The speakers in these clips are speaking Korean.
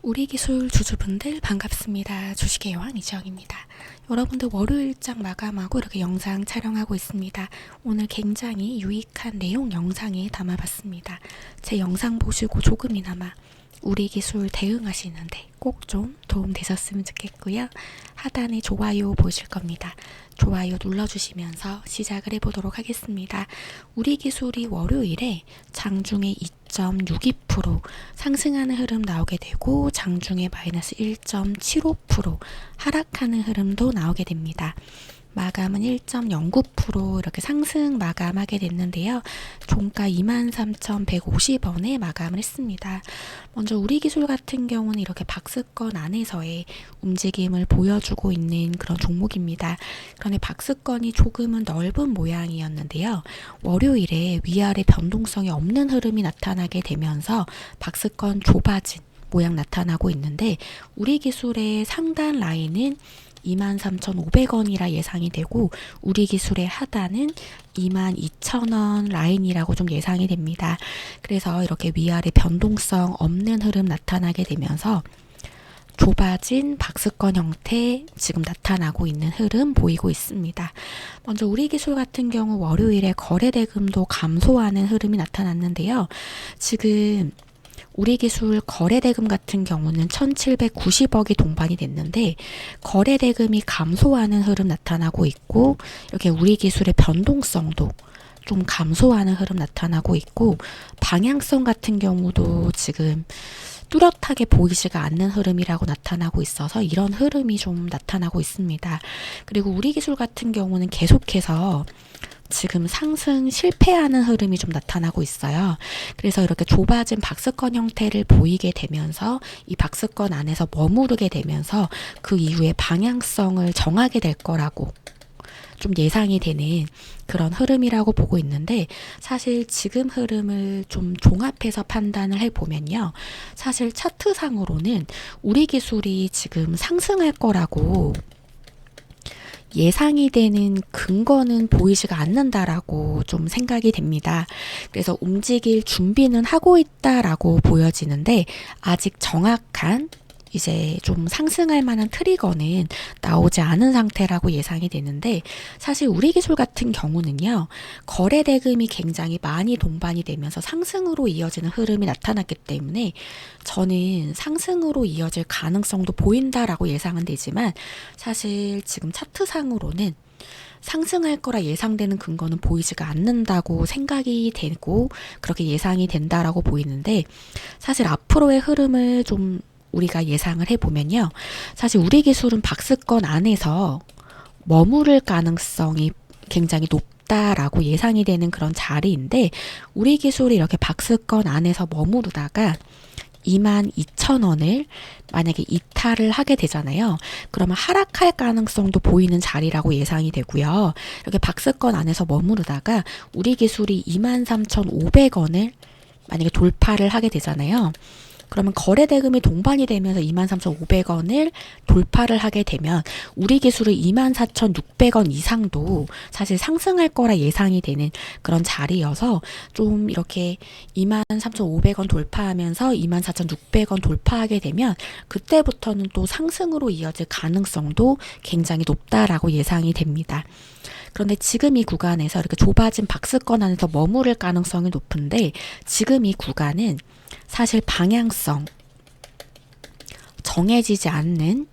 우리 기술 주주분들 반갑습니다. 주식의 여왕 이지영입니다. 여러분들 월요일 장 마감하고 이렇게 영상 촬영하고 있습니다. 오늘 굉장히 유익한 내용 영상에 담아봤습니다. 제 영상 보시고 조금이나마 우리 기술 대응하시는데 꼭 좀 도움 되셨으면 좋겠고요. 하단에 좋아요 보실 겁니다. 좋아요 눌러주시면서 시작을 해보도록 하겠습니다. 우리 기술이 월요일에 장중에 2.62% 상승하는 흐름 나오게 되고 장중에 마이너스 1.75% 하락하는 흐름도 나오게 됩니다. 마감은 1.09% 이렇게 상승 마감하게 됐는데요. 종가 23,150원에 마감을 했습니다. 먼저 우리 기술 같은 경우는 이렇게 박스권 안에서의 움직임을 보여주고 있는 그런 종목입니다. 그런데 박스권이 조금은 넓은 모양이었는데요. 월요일에 위아래 변동성이 없는 흐름이 나타나게 되면서 박스권 좁아진 모양 나타나고 있는데 우리 기술의 상단 라인은 23,500원이라 예상이 되고 우리 기술의 하단은 22,000원 라인이라고 좀 예상이 됩니다. 그래서 이렇게 위아래 변동성 없는 흐름 나타나게 되면서 좁아진 박스권 형태 지금 나타나고 있는 흐름 보이고 있습니다. 먼저 우리 기술 같은 경우 월요일에 거래 대금도 감소하는 흐름이 나타났는데요. 지금 우리 기술 거래 대금 같은 경우는 1,790억이 동반이 됐는데 거래 대금이 감소하는 흐름 나타나고 있고 이렇게 우리 기술의 변동성도 좀 감소하는 흐름 나타나고 있고 방향성 같은 경우도 지금 뚜렷하게 보이지가 않는 흐름이라고 나타나고 있어서 이런 흐름이 좀 나타나고 있습니다. 그리고 우리 기술 같은 경우는 계속해서 지금 상승 실패하는 흐름이 좀 나타나고 있어요. 그래서 이렇게 좁아진 박스권 형태를 보이게 되면서 이 박스권 안에서 머무르게 되면서 그 이후에 방향성을 정하게 될 거라고 좀 예상이 되는 그런 흐름이라고 보고 있는데 사실 지금 흐름을 좀 종합해서 판단을 해보면요. 사실 차트상으로는 우리 기술이 지금 상승할 거라고 예상이 되는 근거는 보이지가 않는다라고 좀 생각이 됩니다. 그래서 움직일 준비는 하고 있다라고 보여지는데 아직 정확한 이제 좀 상승할 만한 트리거는 나오지 않은 상태라고 예상이 되는데 사실 우리 기술 같은 경우는요. 거래 대금이 굉장히 많이 동반이 되면서 상승으로 이어지는 흐름이 나타났기 때문에 저는 상승으로 이어질 가능성도 보인다라고 예상은 되지만 사실 지금 차트상으로는 상승할 거라 예상되는 근거는 보이지가 않는다고 생각이 되고 그렇게 예상이 된다라고 보이는데 사실 앞으로의 흐름을 좀 우리가 예상을 해보면요. 사실 우리 기술은 박스권 안에서 머무를 가능성이 굉장히 높다라고 예상이 되는 그런 자리인데 우리 기술이 이렇게 박스권 안에서 머무르다가 22,000원을 만약에 이탈을 하게 되잖아요. 그러면 하락할 가능성도 보이는 자리라고 예상이 되고요. 이렇게 박스권 안에서 머무르다가 우리 기술이 23,500원을 만약에 돌파를 하게 되잖아요. 그러면 거래 대금이 동반이 되면서 23,500원을 돌파를 하게 되면 우리 기술은 24,600원 이상도 사실 상승할 거라 예상이 되는 그런 자리여서 좀 이렇게 23,500원 돌파하면서 24,600원 돌파하게 되면 그때부터는 또 상승으로 이어질 가능성도 굉장히 높다라고 예상이 됩니다. 그런데 지금 이 구간에서 이렇게 좁아진 박스권 안에서 머무를 가능성이 높은데 지금 이 구간은 사실 방향성 정해지지 않는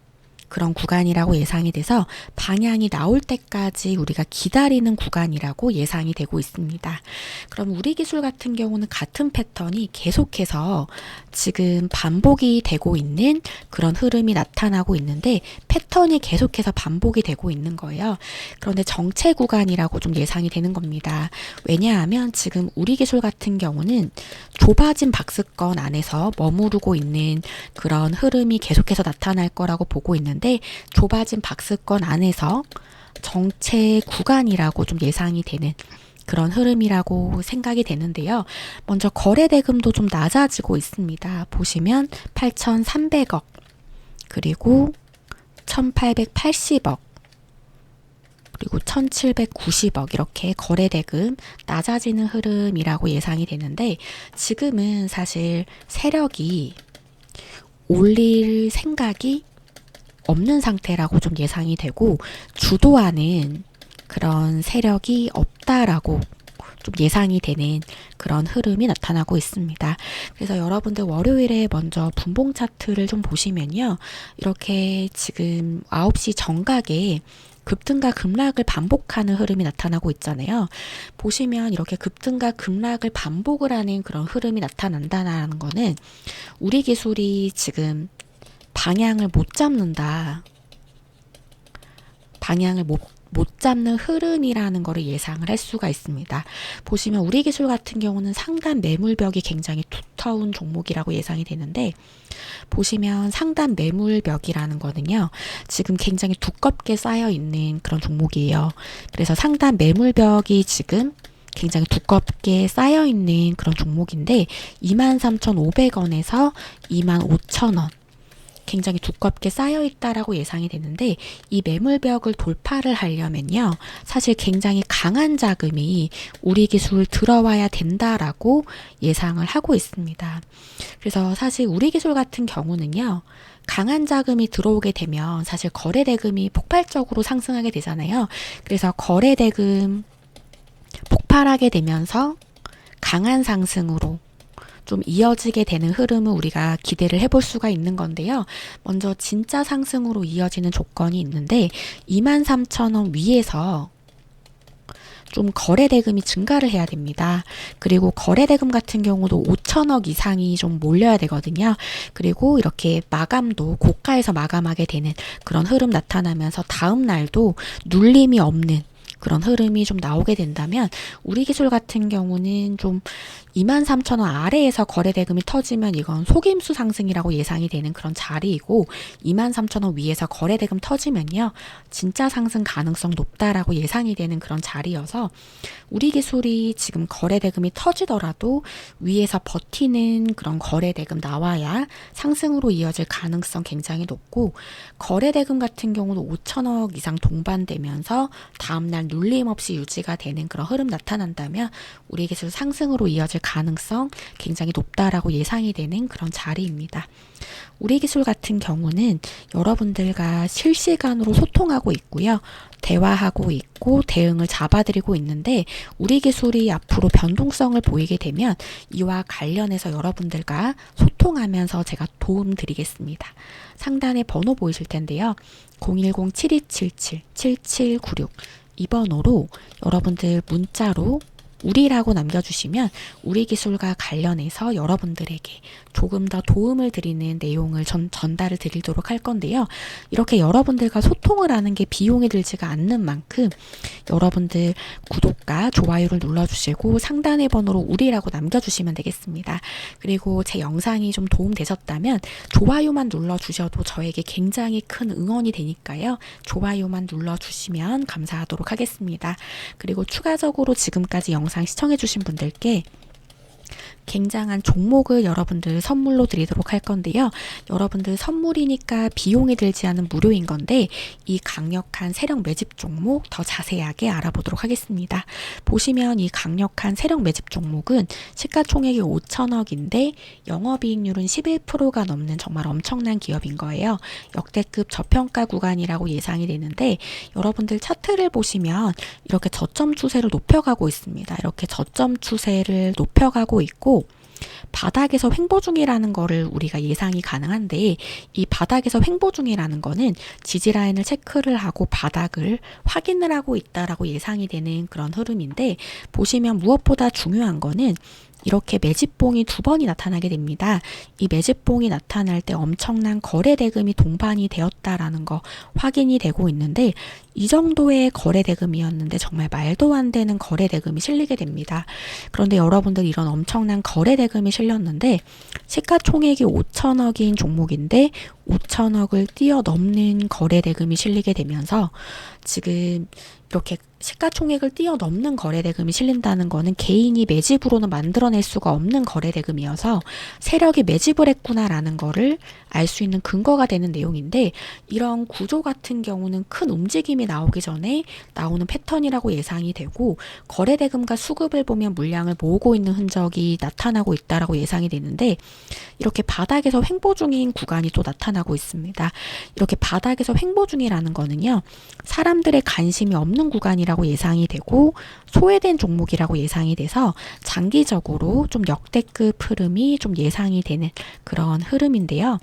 그런 구간이라고 예상이 돼서 방향이 나올 때까지 우리가 기다리는 구간이라고 예상이 되고 있습니다. 그럼 우리 기술 같은 경우는 같은 패턴이 계속해서 지금 반복이 되고 있는 그런 흐름이 나타나고 있는데 패턴이 계속해서 반복이 되고 있는 거예요. 그런데 정체 구간이라고 좀 예상이 되는 겁니다. 왜냐하면 지금 우리 기술 같은 경우는 좁아진 박스권 안에서 머무르고 있는 그런 흐름이 계속해서 나타날 거라고 보고 있는데 좁아진 박스권 안에서 정체 구간이라고 좀 예상이 되는 그런 흐름이라고 생각이 되는데요. 먼저 거래 대금도 좀 낮아지고 있습니다. 보시면 8,300억 그리고 1,880억 그리고 1,790억 이렇게 거래 대금 낮아지는 흐름이라고 예상이 되는데 지금은 사실 세력이 올릴 생각이 없는 상태라고 좀 예상이 되고 주도하는 그런 세력이 없다라고 좀 예상이 되는 그런 흐름이 나타나고 있습니다. 그래서 여러분들 월요일에 먼저 분봉 차트를 좀 보시면요. 이렇게 지금 9시 정각에 급등과 급락을 반복하는 흐름이 나타나고 있잖아요. 보시면 이렇게 급등과 급락을 반복을 하는 그런 흐름이 나타난다는 거는 우리 기술이 지금 방향을 못 잡는다. 방향을 못 잡는 흐름이라는 것을 예상을 할 수가 있습니다. 보시면 우리 기술 같은 경우는 상단 매물벽이 굉장히 두터운 종목이라고 예상이 되는데 보시면 상단 매물벽이라는 거는요. 지금 굉장히 두껍게 쌓여 있는 그런 종목이에요. 그래서 상단 매물벽이 지금 굉장히 두껍게 쌓여 있는 그런 종목인데 23,500원에서 25,000원 굉장히 두껍게 쌓여 있다라고 예상이 되는데 이 매물벽을 돌파를 하려면요. 사실 굉장히 강한 자금이 우리 기술 들어와야 된다라고 예상을 하고 있습니다. 그래서 사실 우리 기술 같은 경우는요. 강한 자금이 들어오게 되면 사실 거래대금이 폭발적으로 상승하게 되잖아요. 그래서 거래대금 폭발하게 되면서 강한 상승으로 좀 이어지게 되는 흐름을 우리가 기대를 해볼 수가 있는 건데요. 먼저 진짜 상승으로 이어지는 조건이 있는데 23,000원 위에서 좀 거래대금이 증가를 해야 됩니다. 그리고 거래대금 같은 경우도 5천억 이상이 좀 몰려야 되거든요. 그리고 이렇게 마감도 고가에서 마감하게 되는 그런 흐름 나타나면서 다음 날도 눌림이 없는 그런 흐름이 좀 나오게 된다면 우리 기술 같은 경우는 좀 23,000원 아래에서 거래대금이 터지면 이건 속임수 상승이라고 예상이 되는 그런 자리이고 23,000원 위에서 거래대금 터지면요. 진짜 상승 가능성 높다라고 예상이 되는 그런 자리여서 우리 기술이 지금 거래대금이 터지더라도 위에서 버티는 그런 거래대금 나와야 상승으로 이어질 가능성 굉장히 높고 거래대금 같은 경우는 5천억 이상 동반되면서 다음날 눌림 없이 유지가 되는 그런 흐름 나타난다면 우리 기술 상승으로 이어질 가능성 굉장히 높다라고 예상이 되는 그런 자리입니다. 우리 기술 같은 경우는 여러분들과 실시간으로 소통하고 있고요. 대화하고 있고 대응을 잡아드리고 있는데 우리 기술이 앞으로 변동성을 보이게 되면 이와 관련해서 여러분들과 소통하면서 제가 도움 드리겠습니다. 상단에 번호 보이실 텐데요. 010-7277-7796 이 번호로 여러분들 문자로 우리라고 남겨주시면 우리 기술과 관련해서 여러분들에게 조금 더 도움을 드리는 내용을 전달을 드리도록 할 건데요. 이렇게 여러분들과 소통을 하는 게 비용이 들지가 않는 만큼 여러분들 구독과 좋아요를 눌러주시고 상단의 번호로 우리라고 남겨주시면 되겠습니다. 그리고 제 영상이 좀 도움되셨다면 좋아요만 눌러주셔도 저에게 굉장히 큰 응원이 되니까요. 좋아요만 눌러주시면 감사하도록 하겠습니다. 그리고 추가적으로 지금까지 영상 시청해주신 분들께 굉장한 종목을 여러분들 선물로 드리도록 할 건데요. 여러분들 선물이니까 비용이 들지 않은 무료인 건데 이 강력한 세력 매집 종목 더 자세하게 알아보도록 하겠습니다. 보시면 이 강력한 세력 매집 종목은 시가총액이 5천억인데 영업이익률은 11%가 넘는 정말 엄청난 기업인 거예요. 역대급 저평가 구간이라고 예상이 되는데 여러분들 차트를 보시면 이렇게 저점 추세를 높여가고 있습니다. 이렇게 저점 추세를 높여가고 있고 바닥에서 횡보 중이라는 거를 우리가 예상이 가능한데 이 바닥에서 횡보 중이라는 거는 지지라인을 체크를 하고 바닥을 확인을 하고 있다라고 예상이 되는 그런 흐름인데 보시면 무엇보다 중요한 거는 이렇게 매집봉이 두 번이 나타나게 됩니다. 이 매집봉이 나타날 때 엄청난 거래 대금이 동반이 되었다라는 거 확인이 되고 있는데 이 정도의 거래 대금이었는데 정말 말도 안 되는 거래 대금이 실리게 됩니다. 그런데 여러분들 이런 엄청난 거래 대금이 실렸는데 시가총액이 5천억인 종목인데 5천억을 뛰어넘는 거래 대금이 실리게 되면서 지금 이렇게 시가총액을 뛰어넘는 거래 대금이 실린다는 거는 개인이 매집으로는 만들어낼 수가 없는 거래 대금이어서 세력이 매집을 했구나라는 거를 알 수 있는 근거가 되는 내용인데, 이런 구조 같은 경우는 큰 움직임이 나오기 전에 나오는 패턴이라고 예상이 되고, 거래 대금과 수급을 보면 물량을 모으고 있는 흔적이 나타나고 있다라고 예상이 되는데, 이렇게 바닥에서 횡보 중인 구간이 또 나타나고 있습니다. 이렇게 바닥에서 횡보 중이라는 거는요, 사람들의 관심이 없는 구간이라고 예상이 되고 소외된 종목이라고 예상이 돼서 장기적으로 좀 역대급 흐름이 좀 예상이 되는 그런 흐름인데요.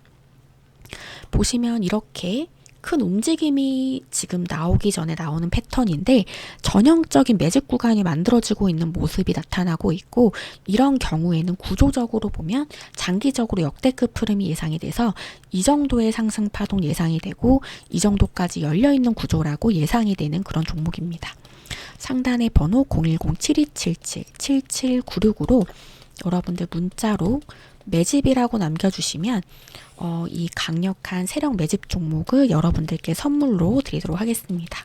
보시면 이렇게 큰 움직임이 지금 나오기 전에 나오는 패턴인데, 전형적인 매집 구간이 만들어지고 있는 모습이 나타나고 있고, 이런 경우에는 구조적으로 보면 장기적으로 역대급 흐름이 예상이 돼서 이 정도의 상승 파동 예상이 되고 이 정도까지 열려있는 구조라고 예상이 되는 그런 종목입니다. 상단의 번호 010-7277-7796으로 여러분들 문자로 매집이라고 남겨주시면 이 강력한 세력 매집 종목을 여러분들께 선물로 드리도록 하겠습니다.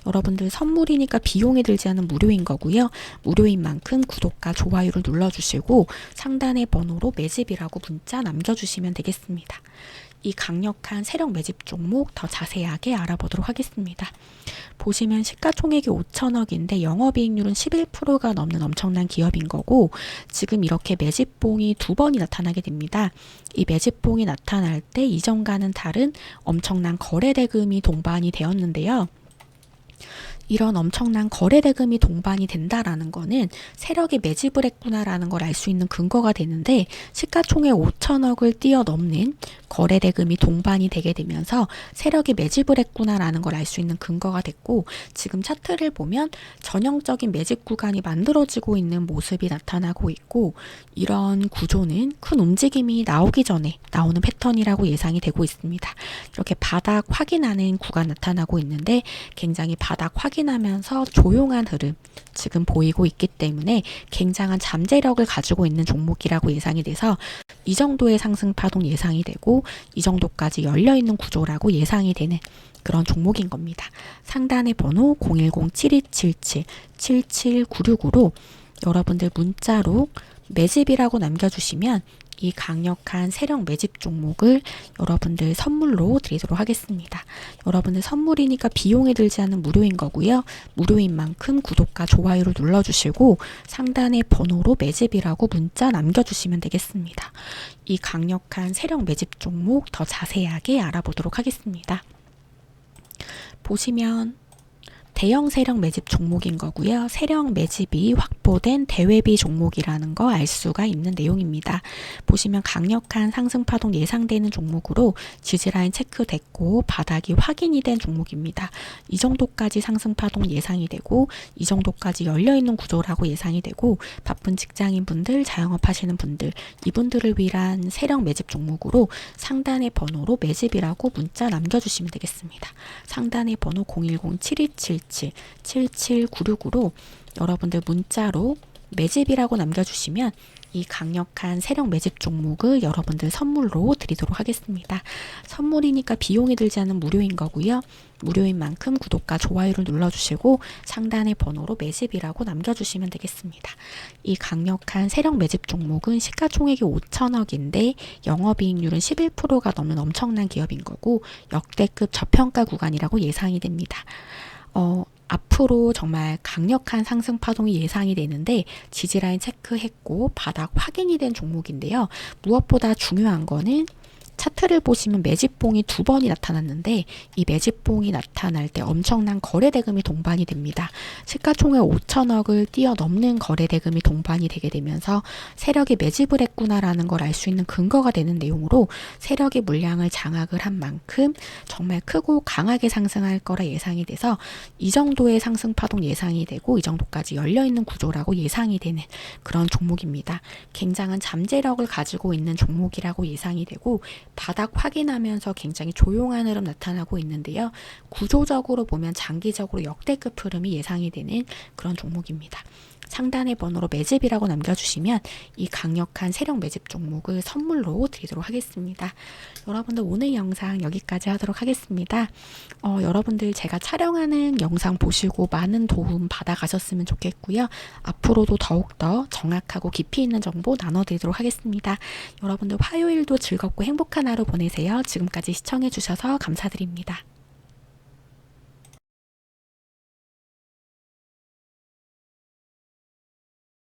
여러분들 선물이니까 비용이 들지 않은 무료인 거고요. 무료인 만큼 구독과 좋아요를 눌러주시고 상단의 번호로 매집이라고 문자 남겨주시면 되겠습니다. 이 강력한 세력 매집 종목 더 자세하게 알아보도록 하겠습니다. 보시면 시가총액이 5천억인데 영업이익률은 11%가 넘는 엄청난 기업인 거고, 지금 이렇게 매집봉이 두 번이 나타나게 됩니다. 이 매집봉이 나타날 때 이전과는 다른 엄청난 거래 대금이 동반이 되었는데요. 이런 엄청난 거래 대금이 동반이 된다라는 거는 세력이 매집을 했구나라는 걸 알 수 있는 근거가 되는데, 시가총액 5천억을 뛰어넘는 거래 대금이 동반이 되게 되면서 세력이 매집을 했구나라는 걸 알 수 있는 근거가 됐고, 지금 차트를 보면 전형적인 매집 구간이 만들어지고 있는 모습이 나타나고 있고, 이런 구조는 큰 움직임이 나오기 전에 나오는 패턴이라고 예상이 되고 있습니다. 이렇게 바닥 확인하는 구간 나타나고 있는데, 굉장히 바닥 확인하면서 조용한 흐름 지금 보이고 있기 때문에 굉장한 잠재력을 가지고 있는 종목이라고 예상이 돼서 이 정도의 상승 파동 예상이 되고 이 정도까지 열려있는 구조라고 예상이 되는 그런 종목인 겁니다. 상단의 번호 010-7277-7796으로 여러분들 문자로 매집이라고 남겨주시면 이 강력한 세력 매집 종목을 여러분들 선물로 드리도록 하겠습니다. 여러분들 선물이니까 비용이 들지 않는 무료인 거고요. 무료인 만큼 구독과 좋아요를 눌러주시고 상단의 번호로 매집이라고 문자 남겨주시면 되겠습니다. 이 강력한 세력 매집 종목 더 자세하게 알아보도록 하겠습니다. 보시면 대형 세력 매집 종목인 거고요. 세력 매집이 확보된 대외비 종목이라는 거 알 수가 있는 내용입니다. 보시면 강력한 상승 파동 예상되는 종목으로 지지라인 체크됐고 바닥이 확인이 된 종목입니다. 이 정도까지 상승 파동 예상이 되고 이 정도까지 열려있는 구조라고 예상이 되고, 바쁜 직장인분들, 자영업 하시는 분들, 이분들을 위한 세력 매집 종목으로 상단의 번호로 매집이라고 문자 남겨주시면 되겠습니다. 상단의 번호 010-7277-7796으로 여러분들 문자로 매집이라고 남겨주시면 이 강력한 세력 매집 종목을 여러분들 선물로 드리도록 하겠습니다. 선물이니까 비용이 들지 않은 무료인 거고요. 무료인 만큼 구독과 좋아요를 눌러주시고 상단의 번호로 매집이라고 남겨주시면 되겠습니다. 이 강력한 세력 매집 종목은 시가총액이 5천억인데 영업이익률은 11%가 넘는 엄청난 기업인 거고 역대급 저평가 구간이라고 예상이 됩니다. 앞으로 정말 강력한 상승 파동이 예상이 되는데 지지라인 체크했고 바닥 확인이 된 종목인데요. 무엇보다 중요한 거는 차트를 보시면 매집봉이 두 번이 나타났는데 이 매집봉이 나타날 때 엄청난 거래 대금이 동반이 됩니다. 시가총액 5천억을 뛰어넘는 거래 대금이 동반이 되게 되면서 세력이 매집을 했구나라는 걸 알 수 있는 근거가 되는 내용으로 세력의 물량을 장악을 한 만큼 정말 크고 강하게 상승할 거라 예상이 돼서 이 정도의 상승 파동 예상이 되고 이 정도까지 열려있는 구조라고 예상이 되는 그런 종목입니다. 굉장한 잠재력을 가지고 있는 종목이라고 예상이 되고 바닥 확인하면서 굉장히 조용한 흐름 나타나고 있는데요. 구조적으로 보면 장기적으로 역대급 흐름이 예상이 되는 그런 종목입니다. 상단의 번호로 매집이라고 남겨주시면 이 강력한 세력 매집 종목을 선물로 드리도록 하겠습니다. 여러분들 오늘 영상 여기까지 하도록 하겠습니다. 여러분들 제가 촬영하는 영상 보시고 많은 도움 받아가셨으면 좋겠고요. 앞으로도 더욱더 정확하고 깊이 있는 정보 나눠드리도록 하겠습니다. 여러분들 화요일도 즐겁고 행복한 하루 보내세요. 지금까지 시청해주셔서 감사드립니다.